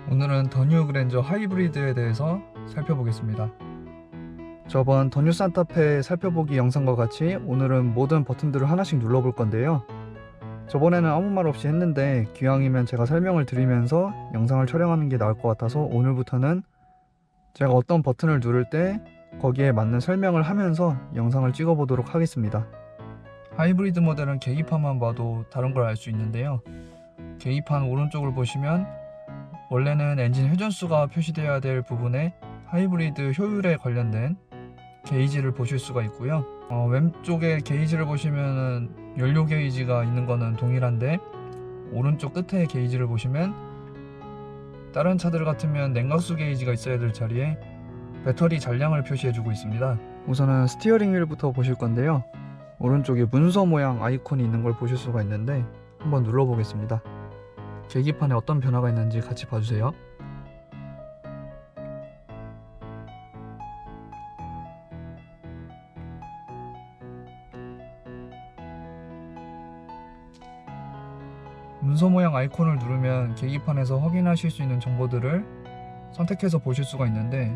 오늘은 더 뉴 그랜저 하이브리드에 대해서 살펴보겠습니다. 저번 더 뉴 산타페 살펴보기 영상과 같이 오늘은 모든 버튼들을 하나씩 눌러볼 건데요. 저번에는 아무 말 없이 했는데 기왕이면 제가 설명을 드리면서 영상을 촬영하는 게 나을 것 같아서 오늘부터는 제가 어떤 버튼을 누를 때 거기에 맞는 설명을 하면서 영상을 찍어 보도록 하겠습니다. 하이브리드 모델은 계기판만 봐도 다른 걸 알 수 있는데요. 계기판 오른쪽을 보시면 원래는 엔진 회전수가 표시되어야 될 부분에 하이브리드 효율에 관련된 게이지를 보실 수가 있고요. 왼쪽에 게이지를 보시면은 연료 게이지가 있는 거는 동일한데 오른쪽 끝에 게이지를 보시면 다른 차들 같으면 냉각수 게이지가 있어야 될 자리에 배터리 잔량을 표시해 주고 있습니다. 우선은 스티어링 휠부터 보실 건데요. 오른쪽에 문서 모양 아이콘이 있는 걸 보실 수가 있는데 한번 눌러 보겠습니다. 계기판에 어떤 변화가 있는지 같이 봐주세요. 문서 모양 아이콘을 누르면 계기판에서 확인하실 수 있는 정보들을 선택해서 보실 수가 있는데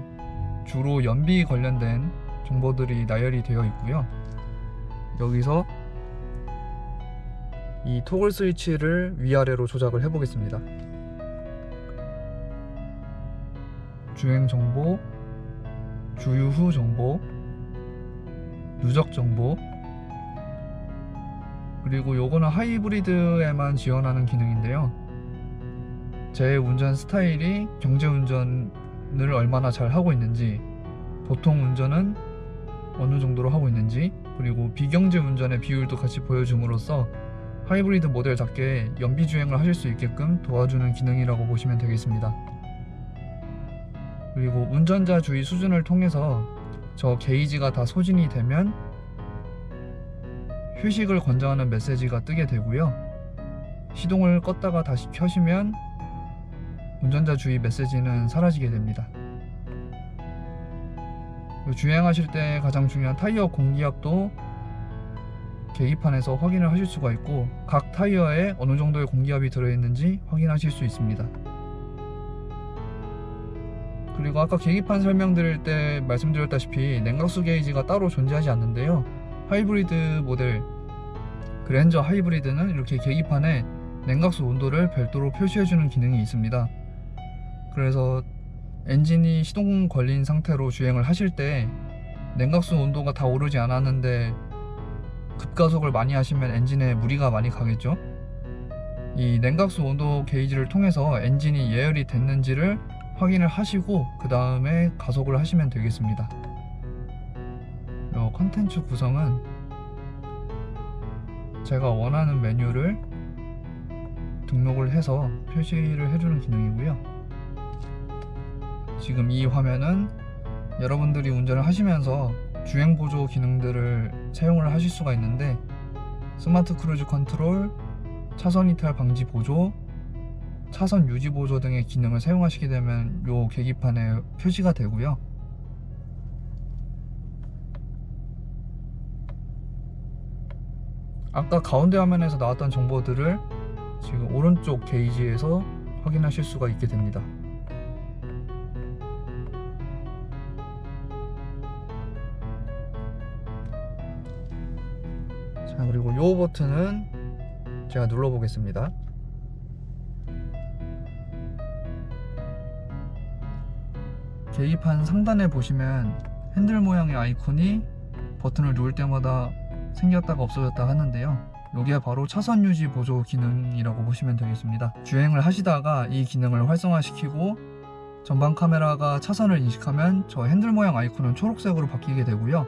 주로 연비 관련된 정보들이 나열이 되어 있고요. 여기서 이 토글 스위치를 위아래로 조작을 해보겠습니다. 주행 정보, 주유 후 정보, 누적 정보, 그리고 요거는 하이브리드에만 지원하는 기능인데요. 제 운전 스타일이 경제운전을 얼마나 잘 하고 있는지, 보통 운전은 어느 정도로 하고 있는지, 그리고 비경제 운전의 비율도 같이 보여줌으로써 하이브리드 모델답게 연비 주행을 하실 수 있게끔 도와주는 기능이라고 보시면 되겠습니다. 그리고 운전자 주의 수준을 통해서 저 게이지가 다 소진이 되면 휴식을 권장하는 메시지가 뜨게 되고요. 시동을 껐다가 다시 켜시면 운전자 주의 메시지는 사라지게 됩니다. 주행하실 때 가장 중요한 타이어 공기압도 계기판에서 확인을 하실 수가 있고 각 타이어에 어느 정도의 공기압이 들어있는지 확인하실 수 있습니다. 그리고 아까 계기판 설명드릴 때 말씀드렸다시피 냉각수 게이지가 따로 존재하지 않는데요. 하이브리드 모델 그랜저 하이브리드는 이렇게 계기판에 냉각수 온도를 별도로 표시해주는 기능이 있습니다. 그래서 엔진이 시동 걸린 상태로 주행을 하실 때 냉각수 온도가 다 오르지 않았는데 급가속을 많이 하시면 엔진에 무리가 많이 가겠죠. 이 냉각수 온도 게이지를 통해서 엔진이 예열이 됐는지를 확인을 하시고 그 다음에 가속을 하시면 되겠습니다. 이 컨텐츠 구성은 제가 원하는 메뉴를 등록을 해서 표시를 해주는 기능이고요. 지금 이 화면은 여러분들이 운전을 하시면서 주행 보조 기능들을 사용을 하실 수가 있는데 스마트 크루즈 컨트롤, 차선 이탈 방지 보조, 차선 유지 보조 등의 기능을 사용하시게 되면 이 계기판에 표시가 되고요. 아까 가운데 화면에서 나왔던 정보들을 지금 오른쪽 게이지에서 확인하실 수가 있게 됩니다. 자, 그리고 이 버튼은 제가 눌러 보겠습니다. 계기판 상단에 보시면 핸들 모양의 아이콘이 버튼을 누를 때마다 생겼다가 없어졌다 하는데요. 이게 바로 차선 유지 보조 기능이라고 보시면 되겠습니다. 주행을 하시다가 이 기능을 활성화시키고 전방 카메라가 차선을 인식하면 저 핸들 모양 아이콘은 초록색으로 바뀌게 되고요.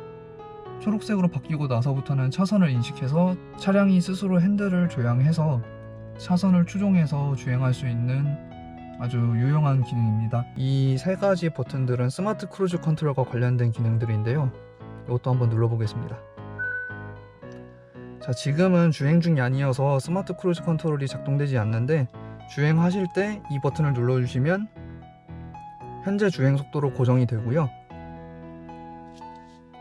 초록색으로 바뀌고 나서부터는 차선을 인식해서 차량이 스스로 핸들을 조향해서 차선을 추종해서 주행할 수 있는 아주 유용한 기능입니다. 이 세 가지 버튼들은 스마트 크루즈 컨트롤과 관련된 기능들인데요. 이것도 한번 눌러보겠습니다. 자, 지금은 주행 중이 아니어서 스마트 크루즈 컨트롤이 작동되지 않는데 주행하실 때 이 버튼을 눌러주시면 현재 주행 속도로 고정이 되고요.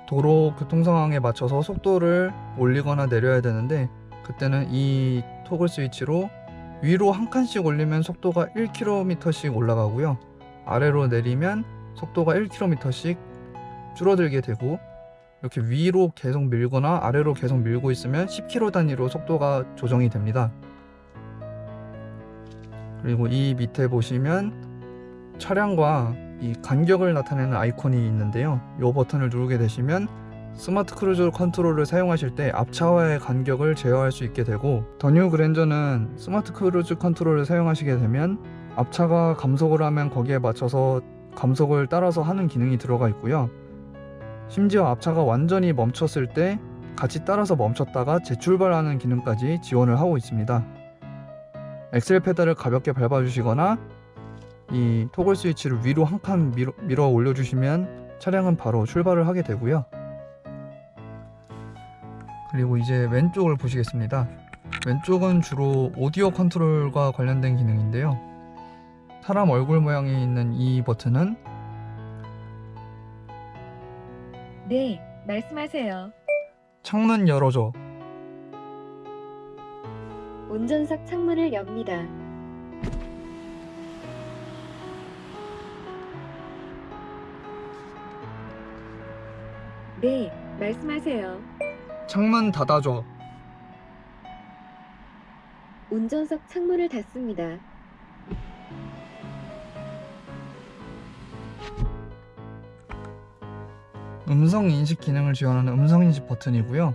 도로 교통 상황에 맞춰서 속도를 올리거나 내려야 되는데 그때는 이 토글 스위치로 위로 한 칸씩 올리면 속도가 1km씩 올라가고요. 아래로 내리면 속도가 1km씩 줄어들게 되고, 이렇게 위로 계속 밀거나 아래로 계속 밀고 있으면 10km 단위로 속도가 조정이 됩니다. 그리고 이 밑에 보시면 차량과 이 간격을 나타내는 아이콘이 있는데요. 이 버튼을 누르게 되시면 스마트 크루즈 컨트롤을 사용하실 때 앞차와의 간격을 제어할 수 있게 되고, 더 뉴 그랜저는 스마트 크루즈 컨트롤을 사용하시게 되면 앞차가 감속을 하면 거기에 맞춰서 감속을 따라서 하는 기능이 들어가 있고요. 심지어 앞차가 완전히 멈췄을 때 같이 따라서 멈췄다가 재출발하는 기능까지 지원을 하고 있습니다. 엑셀 페달을 가볍게 밟아주시거나 이 토글 스위치를 위로 한 칸 밀어 올려주시면 차량은 바로 출발을 하게 되고요. 그리고 이제 왼쪽을 보시겠습니다. 왼쪽은 주로 오디오 컨트롤과 관련된 기능인데요. 사람 얼굴 모양이 있는 이 버튼은 네, 말씀하세요. 창문 열어줘, 운전석 창문을 엽니다. 네, 말씀하세요. 창문 닫아줘, 운전석 창문을 닫습니다. 음성 인식 기능을 지원하는 음성 인식 버튼이고요.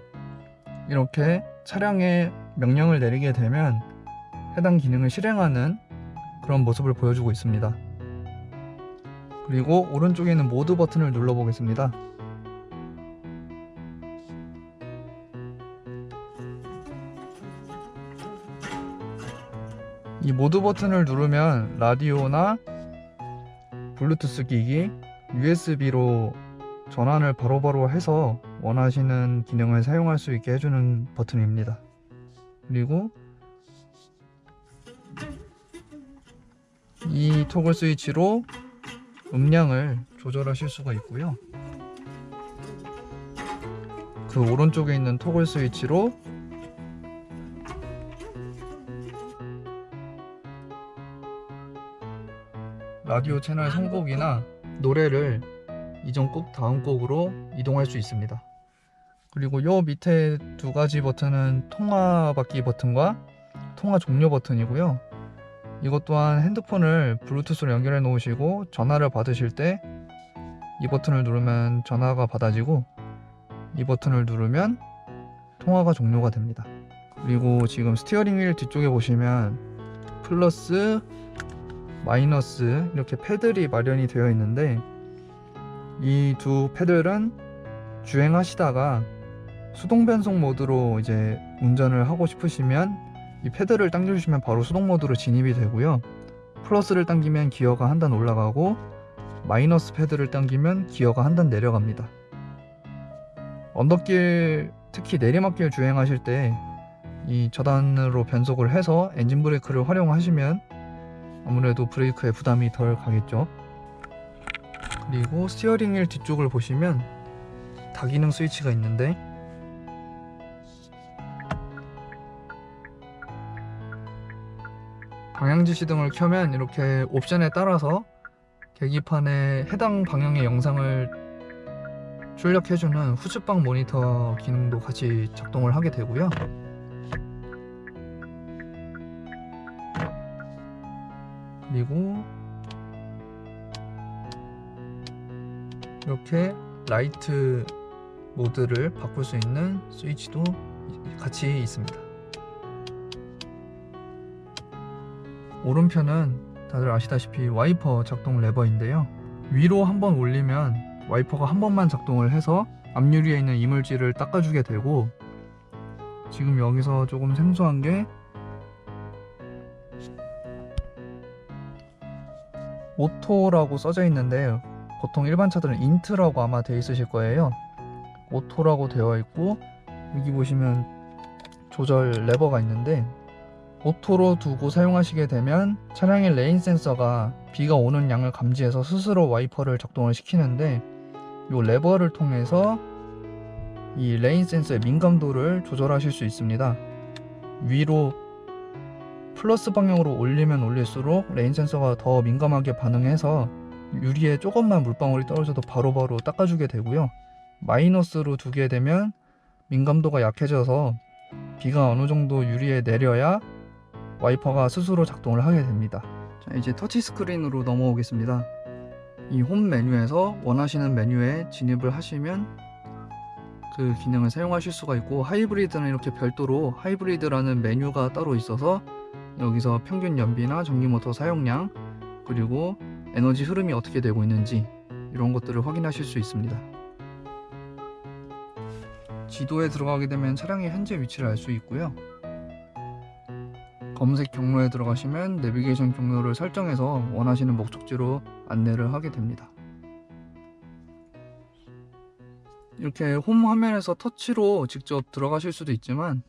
이렇게 차량에 명령을 내리게 되면 해당 기능을 실행하는 그런 모습을 보여주고 있습니다. 그리고 오른쪽에 있는 모드 버튼을 눌러 보겠습니다. 이 모드 버튼을 누르면 라디오나 블루투스 기기, USB로 전환을 바로바로 해서 원하시는 기능을 사용할 수 있게 해주는 버튼입니다. 그리고 이 토글 스위치로 음량을 조절하실 수가 있고요. 그 오른쪽에 있는 토글 스위치로 라디오 채널 선곡이나 노래를 이전 곡 다음 곡으로 이동할 수 있습니다. 그리고 요 밑에 두 가지 버튼은 통화 받기 버튼과 통화 종료 버튼이고요. 이것 또한 핸드폰을 블루투스로 연결해 놓으시고 전화를 받으실 때 이 버튼을 누르면 전화가 받아지고, 이 버튼을 누르면 통화가 종료가 됩니다. 그리고 지금 스티어링 휠 뒤쪽에 보시면 플러스, 마이너스 이렇게 패들이 마련이 되어 있는데, 이 두 패들은 주행하시다가 수동 변속 모드로 이제 운전을 하고 싶으시면 이 패드를 당겨주시면 바로 수동 모드로 진입이 되고요. 플러스를 당기면 기어가 한 단 올라가고, 마이너스 패드를 당기면 기어가 한 단 내려갑니다. 언덕길, 특히 내리막길 주행하실 때 이 저단으로 변속을 해서 엔진 브레이크를 활용하시면 아무래도 브레이크에 부담이 덜 가겠죠. 그리고 스티어링 휠 뒤쪽을 보시면 다기능 스위치가 있는데, 방향지시등을 켜면 이렇게 옵션에 따라서 계기판에 해당 방향의 영상을 출력해주는 후측방 모니터 기능도 같이 작동을 하게 되고요. 그리고 이렇게 라이트 모드를 바꿀 수 있는 스위치도 같이 있습니다. 오른편은 다들 아시다시피 와이퍼 작동 레버인데요. 위로 한번 올리면 와이퍼가 한 번만 작동을 해서 앞유리에 있는 이물질을 닦아주게 되고, 지금 여기서 조금 생소한 게 오토라고 써져 있는데 보통 일반 차들은 인트라고 아마 되어 있으실 거예요. 오토라고 되어 있고, 여기 보시면 조절 레버가 있는데, 오토로 두고 사용하시게 되면 차량의 레인 센서가 비가 오는 양을 감지해서 스스로 와이퍼를 작동을 시키는데, 이 레버를 통해서 이 레인 센서의 민감도를 조절하실 수 있습니다. 위로 플러스 방향으로 올리면 올릴수록 레인 센서가 더 민감하게 반응해서 유리에 조금만 물방울이 떨어져도 바로바로 닦아주게 되고요. 마이너스로 두게 되면 민감도가 약해져서 비가 어느 정도 유리에 내려야 와이퍼가 스스로 작동을 하게 됩니다. 자, 이제 터치 스크린으로 넘어오겠습니다. 이 홈 메뉴에서 원하시는 메뉴에 진입을 하시면 그 기능을 사용하실 수가 있고, 하이브리드는 이렇게 별도로 하이브리드라는 메뉴가 따로 있어서 여기서 평균 연비나 전기모터 사용량, 그리고 에너지 흐름이 어떻게 되고 있는지 이런 것들을 확인하실 수 있습니다. 지도에 들어가게 되면 차량의 현재 위치를 알 수 있고요. 검색 경로에 들어가시면 내비게이션 경로를 설정해서 원하시는 목적지로 안내를 하게 됩니다. 이렇게 홈 화면에서 터치로 직접 들어가실 수도 있지만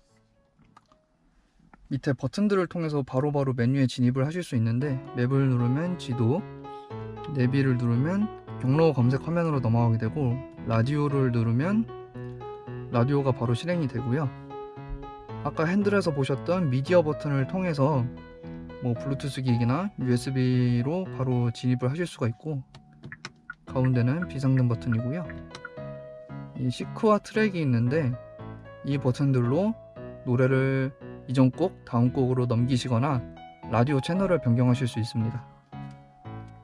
밑에 버튼들을 통해서 바로바로 메뉴에 진입을 하실 수 있는데, 맵을 누르면 지도, 내비를 누르면 경로 검색 화면으로 넘어가게 되고, 라디오를 누르면 라디오가 바로 실행이 되고요. 아까 핸들에서 보셨던 미디어 버튼을 통해서 뭐 블루투스 기기나 USB로 바로 진입을 하실 수가 있고, 가운데는 비상등 버튼이고요. 이 시크와 트랙이 있는데 이 버튼들로 노래를 이전 곡 다음 곡으로 넘기시거나 라디오 채널을 변경하실 수 있습니다.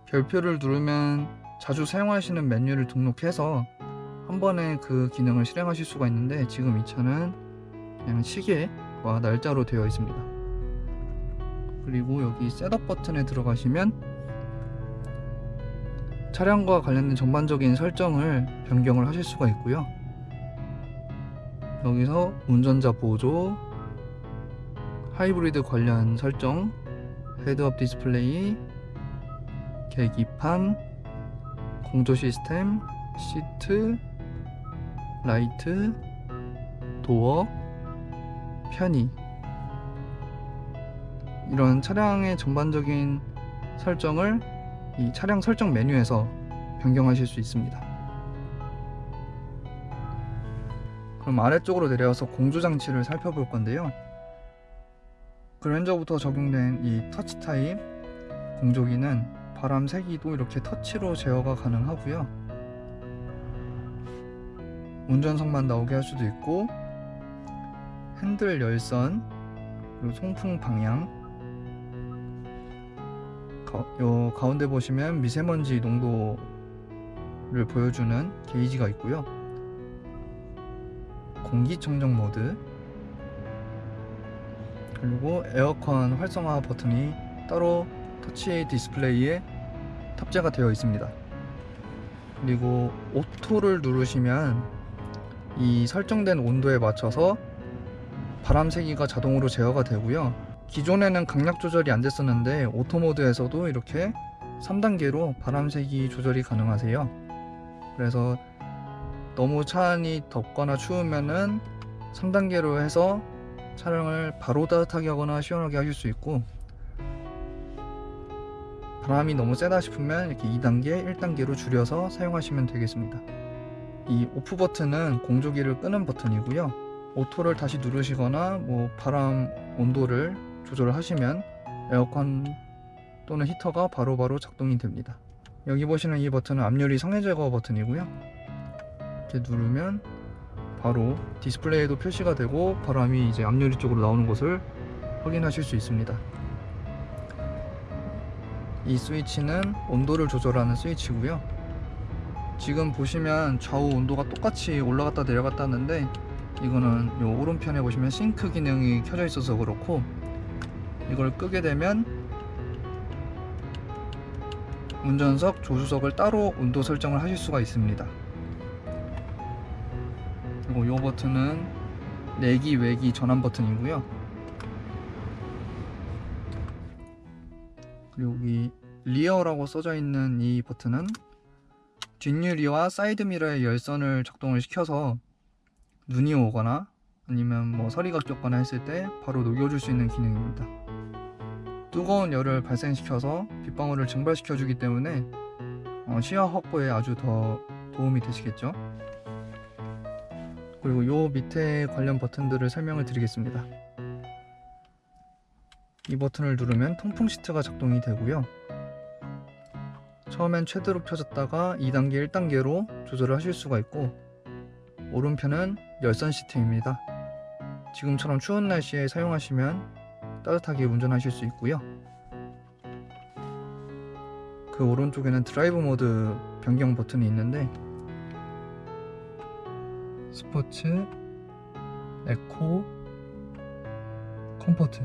별표를 누르면 자주 사용하시는 메뉴를 등록해서 한 번에 그 기능을 실행하실 수가 있는데, 지금 이 차는 그냥 시계와 날짜로 되어 있습니다. 그리고 여기 셋업 버튼에 들어가시면 차량과 관련된 전반적인 설정을 변경을 하실 수가 있고요. 여기서 운전자 보조, 하이브리드 관련 설정, 헤드업 디스플레이, 계기판, 공조 시스템, 시트, 라이트, 도어, 편의, 이런 차량의 전반적인 설정을 이 차량 설정 메뉴에서 변경하실 수 있습니다. 그럼 아래쪽으로 내려와서 공조 장치를 살펴볼 건데요. 그랜저부터 적용된 이 터치 타입 공조기는 바람 세기도 이렇게 터치로 제어가 가능하고요. 운전석만 나오게 할 수도 있고, 핸들 열선, 그리고 송풍 방향, 요 가운데 보시면 미세먼지 농도를 보여주는 게이지가 있고요. 공기청정 모드, 그리고 에어컨 활성화 버튼이 따로 터치 디스플레이에 탑재가 되어 있습니다. 그리고 오토를 누르시면 이 설정된 온도에 맞춰서 바람 세기가 자동으로 제어가 되고요. 기존에는 강약 조절이 안 됐었는데 오토 모드에서도 이렇게 3단계로 바람 세기 조절이 가능하세요. 그래서 너무 차 안이 덥거나 추우면은 3단계로 해서 차량을 바로 따뜻하게 하거나 시원하게 하실 수 있고, 바람이 너무 세다 싶으면 이렇게 2단계, 1단계로 줄여서 사용하시면 되겠습니다. 이 오프 버튼은 공조기를 끄는 버튼이고요. 오토를 다시 누르시거나 뭐 바람 온도를 조절하시면 에어컨 또는 히터가 바로바로 작동이 됩니다. 여기 보시는 이 버튼은 앞유리 성해 제거 버튼이고요. 이렇게 누르면 바로 디스플레이에도 표시가 되고 바람이 이제 앞유리 쪽으로 나오는 것을 확인하실 수 있습니다. 이 스위치는 온도를 조절하는 스위치고요. 지금 보시면 좌우 온도가 똑같이 올라갔다 내려갔다 하는데, 이거는 요 오른편에 보시면 싱크 기능이 켜져 있어서 그렇고, 이걸 끄게 되면 운전석, 조수석을 따로 온도 설정을 하실 수가 있습니다. 그리고 이 버튼은 내기, 외기 전환 버튼이고요. 그리고 여기 리어라고 써져 있는 이 버튼은 뒷유리와 사이드미러의 열선을 작동을 시켜서 눈이 오거나 아니면 뭐 서리가 꼈거나 했을 때 바로 녹여줄 수 있는 기능입니다. 뜨거운 열을 발생시켜서 빗방울을 증발시켜 주기 때문에 시야 확보에 아주 더 도움이 되시겠죠. 그리고 요 밑에 관련 버튼들을 설명을 드리겠습니다. 이 버튼을 누르면 통풍 시트가 작동이 되고요. 처음엔 최대로 펴졌다가 2단계, 1단계로 조절을 하실 수가 있고, 오른편은 열선 시트입니다. 지금처럼 추운 날씨에 사용하시면 따뜻하게 운전하실 수 있고요. 그 오른쪽에는 드라이브 모드 변경 버튼이 있는데, 스포츠, 에코, 컴포트,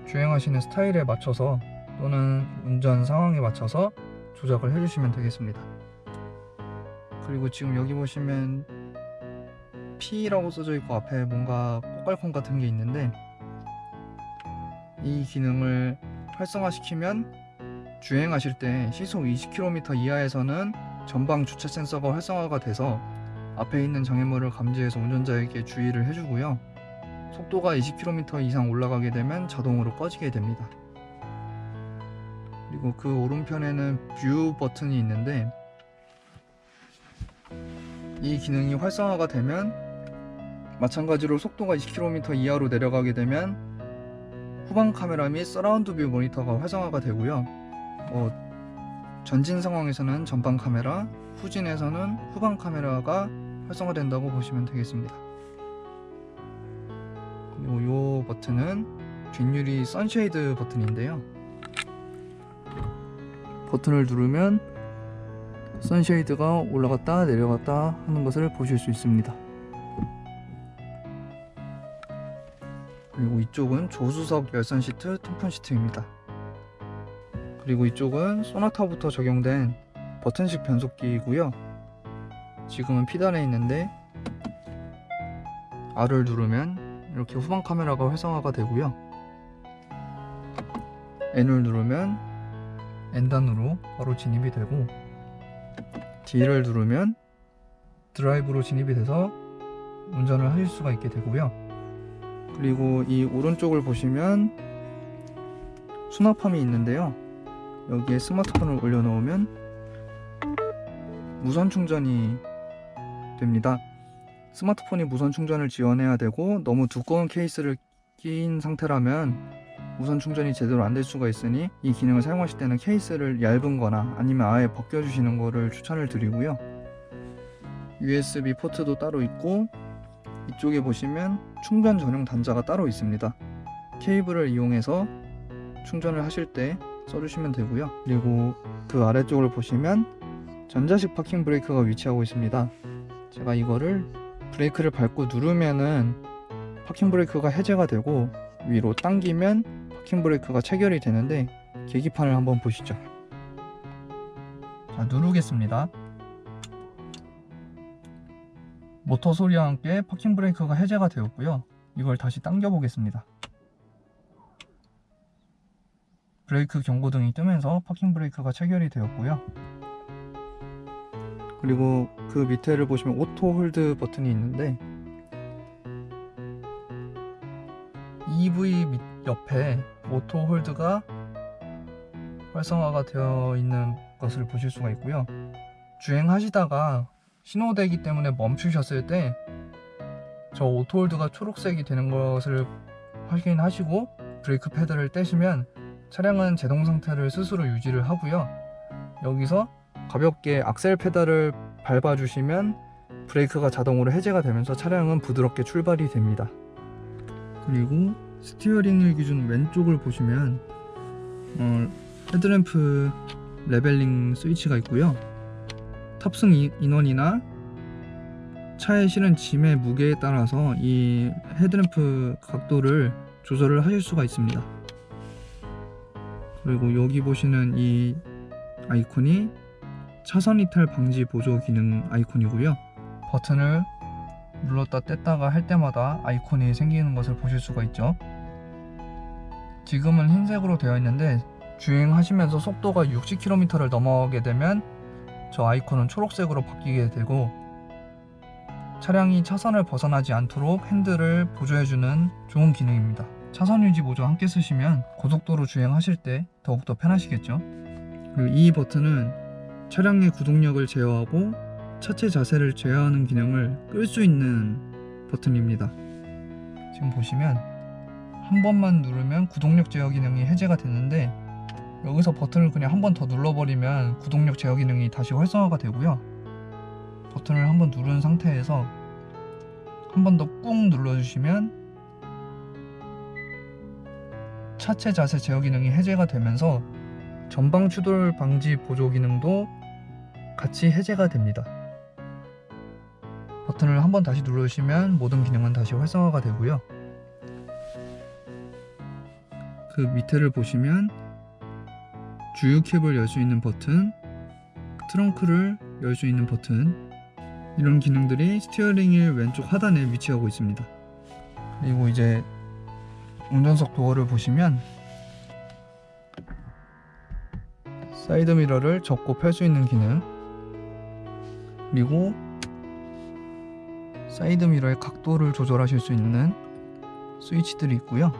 주행하시는 스타일에 맞춰서 또는 운전 상황에 맞춰서 조작을 해주시면 되겠습니다. 그리고 지금 여기 보시면 P라고 써져 있고 앞에 뭔가 꽃갈콘 같은 게 있는데, 이 기능을 활성화시키면 주행하실 때 시속 20km 이하에서는 전방 주차 센서가 활성화가 돼서 앞에 있는 장애물을 감지해서 운전자에게 주의를 해주고요. 속도가 20km 이상 올라가게 되면 자동으로 꺼지게 됩니다. 그리고 그 오른편에는 뷰 버튼이 있는데, 이 기능이 활성화가 되면 마찬가지로 속도가 20km 이하로 내려가게 되면 후방 카메라 및 서라운드 뷰 모니터가 활성화가 되고요. 전진 상황에서는 전방 카메라, 후진에서는 후방 카메라가 활성화된다고 보시면 되겠습니다. 그리고 이 버튼은 뒷유리 선쉐이드 버튼인데요. 버튼을 누르면 선쉐이드가 올라갔다 내려갔다 하는 것을 보실 수 있습니다. 그리고 이쪽은 조수석 열선 시트, 통풍 시트입니다. 그리고 이쪽은 소나타부터 적용된 버튼식 변속기이고요. 지금은 P단에 있는데 R을 누르면 이렇게 후방 카메라가 활성화가 되고요. N을 누르면 N단으로 바로 진입이 되고, D를 누르면 드라이브로 진입이 돼서 운전을 하실 수가 있게 되고요. 그리고 이 오른쪽을 보시면 수납함이 있는데요. 여기에 스마트폰을 올려놓으면 무선 충전이 됩니다. 스마트폰이 무선 충전을 지원해야 되고, 너무 두꺼운 케이스를 끼인 상태라면 무선 충전이 제대로 안 될 수가 있으니 이 기능을 사용하실 때는 케이스를 얇은 거나 아니면 아예 벗겨주시는 거를 추천을 드리고요. USB 포트도 따로 있고, 이쪽에 보시면 충전 전용 단자가 따로 있습니다. 케이블을 이용해서 충전을 하실 때 써주시면 되고요. 그리고 그 아래쪽을 보시면 전자식 파킹 브레이크가 위치하고 있습니다. 제가 이거를 브레이크를 밟고 누르면은 파킹 브레이크가 해제가 되고, 위로 당기면 파킹 브레이크가 체결이 되는데, 계기판을 한번 보시죠. 자, 누르겠습니다. 모터 소리와 함께 파킹 브레이크가 해제가 되었고요. 이걸 다시 당겨 보겠습니다. 브레이크 경고등이 뜨면서 파킹 브레이크가 체결이 되었고요. 그리고 그 밑에를 보시면 오토 홀드 버튼이 있는데, EV 옆에 오토 홀드가 활성화가 되어 있는 것을 보실 수가 있고요. 주행하시다가 신호대기 때문에 멈추셨을 때 저 오토 홀드가 초록색이 되는 것을 확인하시고 브레이크 패드를 떼시면 차량은 제동 상태를 스스로 유지를 하고요. 여기서 가볍게 악셀 페달을 밟아주시면 브레이크가 자동으로 해제가 되면서 차량은 부드럽게 출발이 됩니다. 그리고 스티어링 휠 기준 왼쪽을 보시면 헤드램프 레벨링 스위치가 있고요. 탑승 인원이나 차에 실은 짐의 무게에 따라서 이 헤드램프 각도를 조절을 하실 수가 있습니다. 그리고 여기 보시는 이 아이콘이 차선 이탈 방지 보조 기능 아이콘이고요. 버튼을 눌렀다 뗐다가 할 때마다 아이콘이 생기는 것을 보실 수가 있죠. 지금은 흰색으로 되어 있는데, 주행하시면서 속도가 60km를 넘어가게 되면 저 아이콘은 초록색으로 바뀌게 되고, 차량이 차선을 벗어나지 않도록 핸들을 보조해주는 좋은 기능입니다. 차선 유지 보조 함께 쓰시면 고속도로 주행하실 때 더욱더 편하시겠죠. 그리고 이 버튼은 차량의 구동력을 제어하고 차체 자세를 제어하는 기능을 끌 수 있는 버튼입니다. 지금 보시면 한 번만 누르면 구동력 제어 기능이 해제가 되는데, 여기서 버튼을 그냥 한 번 더 눌러버리면 구동력 제어 기능이 다시 활성화가 되고요. 버튼을 한 번 누른 상태에서 한 번 더 꾹 눌러주시면 차체 자세 제어 기능이 해제가 되면서 전방 추돌 방지 보조 기능도 같이 해제가 됩니다. 버튼을 한 번 다시 눌러주시면 모든 기능은 다시 활성화가 되고요. 그 밑에를 보시면 주유 캡을 열 수 있는 버튼, 트렁크를 열 수 있는 버튼, 이런 기능들이 스티어링 휠 왼쪽 하단에 위치하고 있습니다. 그리고 이제 운전석 도어를 보시면 사이드 미러를 접고 펼 수 있는 기능, 그리고 사이드 미러의 각도를 조절하실 수 있는 스위치들이 있고요.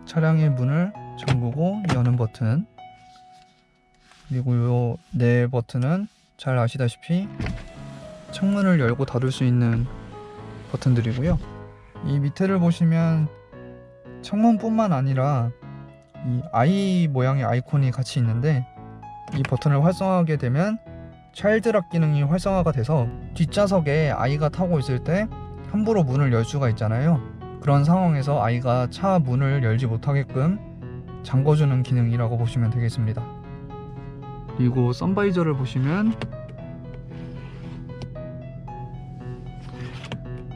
차량의 문을 잠그고 여는 버튼, 그리고 요 네 버튼은 잘 아시다시피 창문을 열고 닫을 수 있는 버튼들이고요. 이 밑에를 보시면 창문뿐만 아니라 이 아이 모양의 아이콘이 같이 있는데, 이 버튼을 활성화하게 되면 차일드락 기능이 활성화가 돼서 뒷좌석에 아이가 타고 있을 때 함부로 문을 열 수가 있잖아요. 그런 상황에서 아이가 차 문을 열지 못하게끔 잠궈주는 기능이라고 보시면 되겠습니다. 그리고 선바이저를 보시면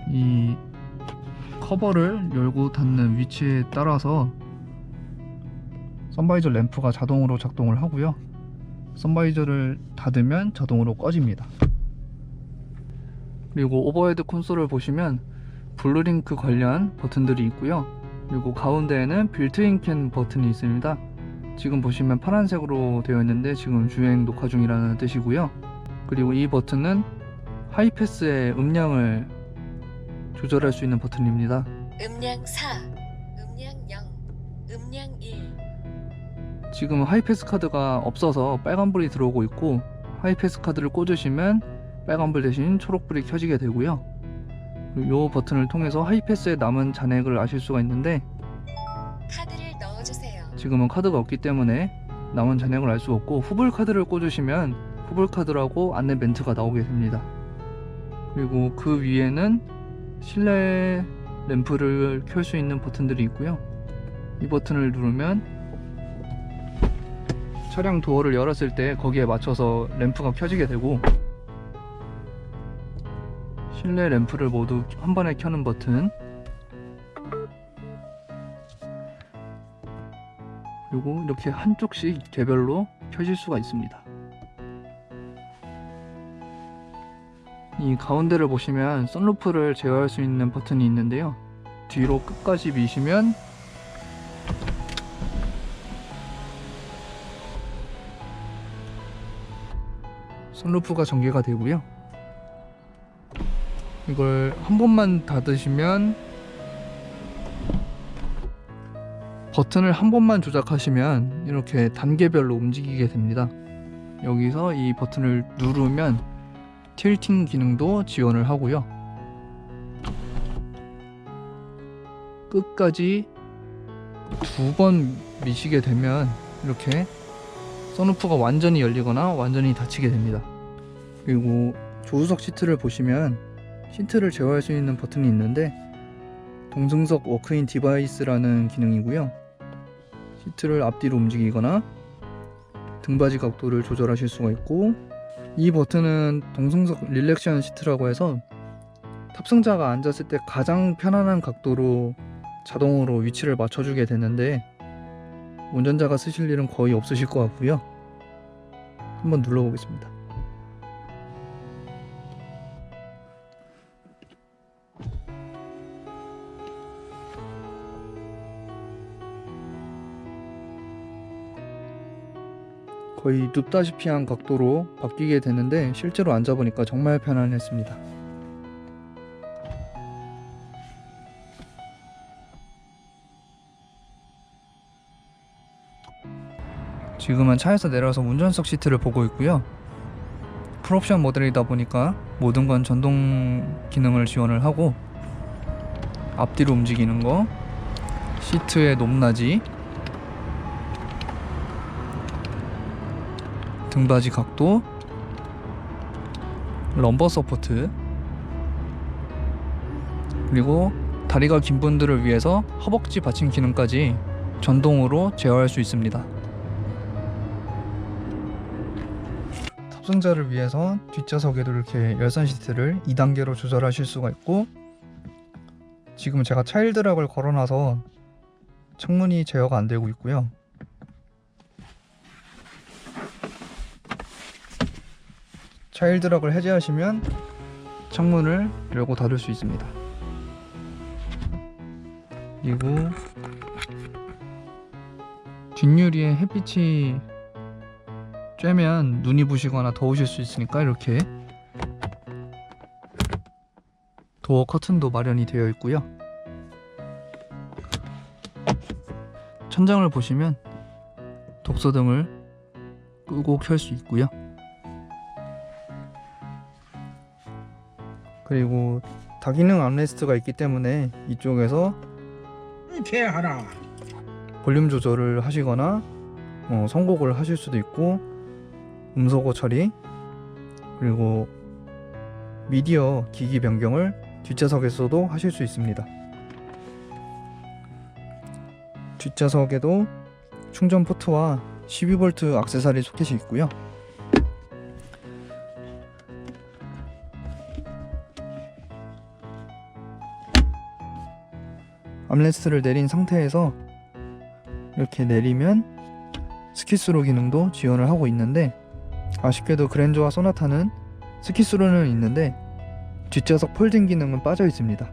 이 커버를 열고 닫는 위치에 따라서 선바이저 램프가 자동으로 작동을 하고요. 선바이저를 닫으면 자동으로 꺼집니다. 그리고 오버헤드 콘솔을 보시면 블루링크 관련 버튼들이 있고요. 그리고 가운데에는 빌트인 캔 버튼이 있습니다. 지금 보시면 파란색으로 되어 있는데 지금 주행 녹화 중이라는 뜻이고요. 그리고 이 버튼은 하이패스의 음량을 조절할 수 있는 버튼입니다. 음량 4, 음량 0, 음량 1. 지금 하이패스 카드가 없어서 빨간불이 들어오고 있고, 하이패스 카드를 꽂으시면 빨간불 대신 초록불이 켜지게 되고요. 이 버튼을 통해서 하이패스에 남은 잔액을 아실 수가 있는데, 카드를 넣어주세요. 지금은 카드가 없기 때문에 남은 잔액을 알 수 없고, 후불 카드를 꽂으시면 후불 카드라고 안내 멘트가 나오게 됩니다. 그리고 그 위에는 실내 램프를 켤 수 있는 버튼들이 있고요. 이 버튼을 누르면 차량 도어를 열었을 때 거기에 맞춰서 램프가 켜지게 되고, 실내 램프를 모두 한 번에 켜는 버튼, 그리고 이렇게 한쪽씩 개별로 켜질 수가 있습니다. 이 가운데를 보시면 선루프를 제어할 수 있는 버튼이 있는데요. 뒤로 끝까지 미시면 선루프가 전개가 되고요. 이걸 한 번만 닫으시면, 버튼을 한 번만 조작하시면 이렇게 단계별로 움직이게 됩니다. 여기서 이 버튼을 누르면 틸팅 기능도 지원을 하고요. 끝까지 두 번 미시게 되면 이렇게 선루프가 완전히 열리거나 완전히 닫히게 됩니다. 그리고 조수석 시트를 보시면 시트를 제어할 수 있는 버튼이 있는데, 동승석 워크인 디바이스라는 기능이고요. 시트를 앞뒤로 움직이거나 등받이 각도를 조절하실 수가 있고, 이 버튼은 동승석 릴렉션 시트라고 해서 탑승자가 앉았을 때 가장 편안한 각도로 자동으로 위치를 맞춰주게 되는데, 운전자가 쓰실 일은 거의 없으실 것 같고요. 한번 눌러보겠습니다. 거의 눕다시피 한 각도로 바뀌게 되는데, 실제로 앉아보니까 정말 편안했습니다. 지금은 차에서 내려와서 운전석 시트를 보고 있고요. 풀옵션 모델이다 보니까 모든 건 전동 기능을 지원을 하고, 앞뒤로 움직이는 거, 시트의 높낮이, 등받이 각도, 럼버 서포트, 그리고 다리가 긴 분들을 위해서 허벅지 받침 기능까지 전동으로 제어할 수 있습니다. 탑승자를 위해서 뒷좌석에도 이렇게 열선 시트를 2단계로 조절하실 수가 있고, 지금 제가 차일드락을 걸어놔서 창문이 제어가 안 되고 있고요. 차일드락을 해제하시면 창문을 열고 닫을 수 있습니다. 그리고 뒷유리에 햇빛이 쬐면 눈이 부시거나 더우실 수 있으니까 이렇게 도어 커튼도 마련이 되어 있고요. 천장을 보시면 독서등을 끄고 켤 수 있고요. 그리고 다기능 암레스트가 있기 때문에 이쪽에서 개하라. 볼륨 조절을 하시거나 선곡을 하실 수도 있고, 음소거 처리, 그리고 미디어 기기 변경을 뒷좌석에서도 하실 수 있습니다. 뒷좌석에도 충전 포트와 12V 액세서리 소켓이 있고요. 암레스트를 내린 상태에서 이렇게 내리면 스키스로 기능도 지원을 하고 있는데, 아쉽게도 그랜저와 소나타는 스키스로는 있는데 뒷좌석 폴딩 기능은 빠져 있습니다.